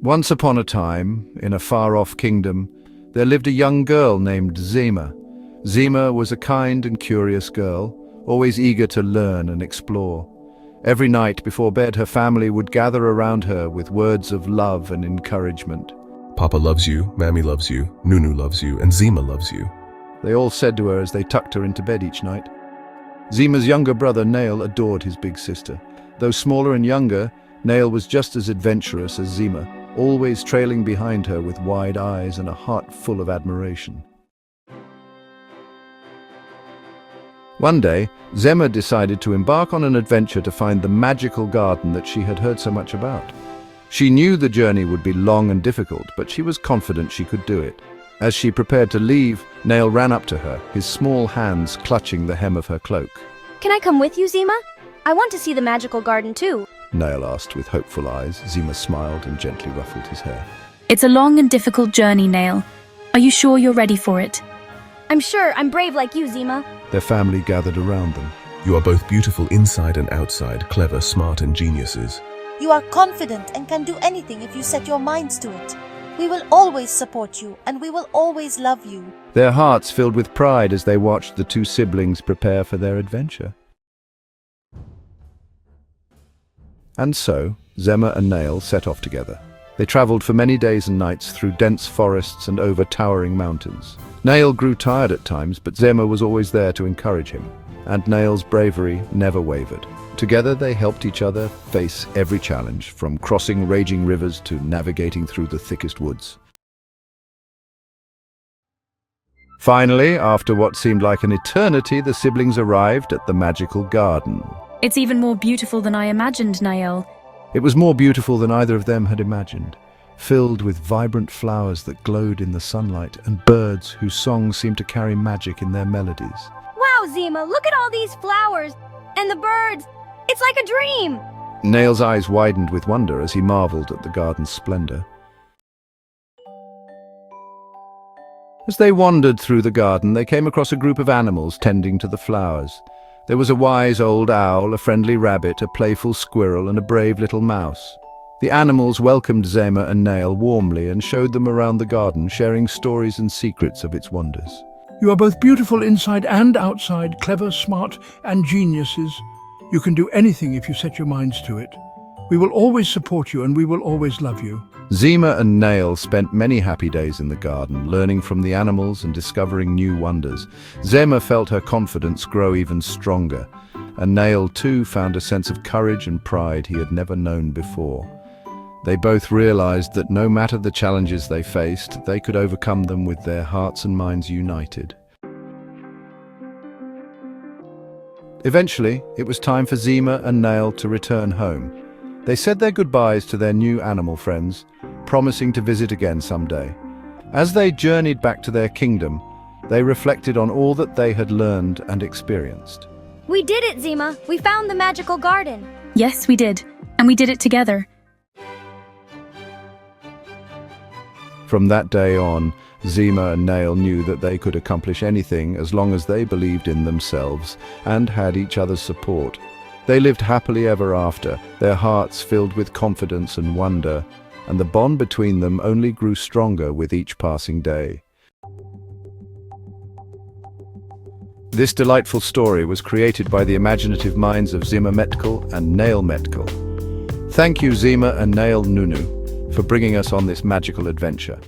Once upon a time, in a far-off kingdom, there lived a young girl named Zima. Zima was a kind and curious girl, always eager to learn and explore. Every night before bed, her family would gather around her with words of love and encouragement. Papa loves you, Mammy loves you, Nunu loves you, and Zima loves you. They all said to her as they tucked her into bed each night. Zima's younger brother, Nail, adored his big sister. Though smaller and younger, Nail was just as adventurous as Zima, always trailing behind her with wide eyes and a heart full of admiration. One day, Zema decided to embark on an adventure to find the magical garden that she had heard so much about. She knew the journey would be long and difficult, but she was confident she could do it. As she prepared to leave, Nail ran up to her, his small hands clutching the hem of her cloak. Can I come with you, Zima? I want to see the magical garden too. Nail asked with hopeful eyes. Zima smiled and gently ruffled his hair. It's a long and difficult journey, Nail. Are you sure you're ready for it? I'm sure. I'm brave like you, Zima. Their family gathered around them. You are both beautiful inside and outside, clever, smart, and geniuses. You are confident and can do anything if you set your minds to it. We will always support you, and we will always love you. Their hearts filled with pride as they watched the two siblings prepare for their adventure. And so, Zema and Nail set off together. They traveled for many days and nights through dense forests and over towering mountains. Nail grew tired at times, but Zema was always there to encourage him, and Nail's bravery never wavered. Together they helped each other face every challenge, from crossing raging rivers to navigating through the thickest woods. Finally, after what seemed like an eternity, the siblings arrived at the magical garden. It's even more beautiful than I imagined, Nael. It was more beautiful than either of them had imagined, filled with vibrant flowers that glowed in the sunlight and birds whose songs seemed to carry magic in their melodies. Wow, Zima, look at all these flowers and the birds. It's like a dream. Nail's eyes widened with wonder as he marveled at the garden's splendor. As they wandered through the garden, they came across a group of animals tending to the flowers. There was a wise old owl, a friendly rabbit, a playful squirrel, and a brave little mouse. The animals welcomed Zema and Nail warmly and showed them around the garden, sharing stories and secrets of its wonders. You are both beautiful inside and outside, clever, smart, and geniuses. You can do anything if you set your minds to it. We will always support you and we will always love you. Zema and Nail spent many happy days in the garden, learning from the animals and discovering new wonders. Zema felt her confidence grow even stronger, and Nail too found a sense of courage and pride he had never known before. They both realized that no matter the challenges they faced, they could overcome them with their hearts and minds united. Eventually, it was time for Zema and Nail to return home. They said their goodbyes to their new animal friends, promising to visit again someday. As they journeyed back to their kingdom, they reflected on all that they had learned and experienced. We did it, Zima. We found the magical garden. Yes, we did. And we did it together. From that day on, Zema and Nail knew that they could accomplish anything as long as they believed in themselves and had each other's support. They lived happily ever after, their hearts filled with confidence and wonder, and the bond between them only grew stronger with each passing day. This delightful story was created by the imaginative minds of Zima Metkal and Nail Metkal. Thank you, Zima and Nail Nunu, for bringing us on this magical adventure.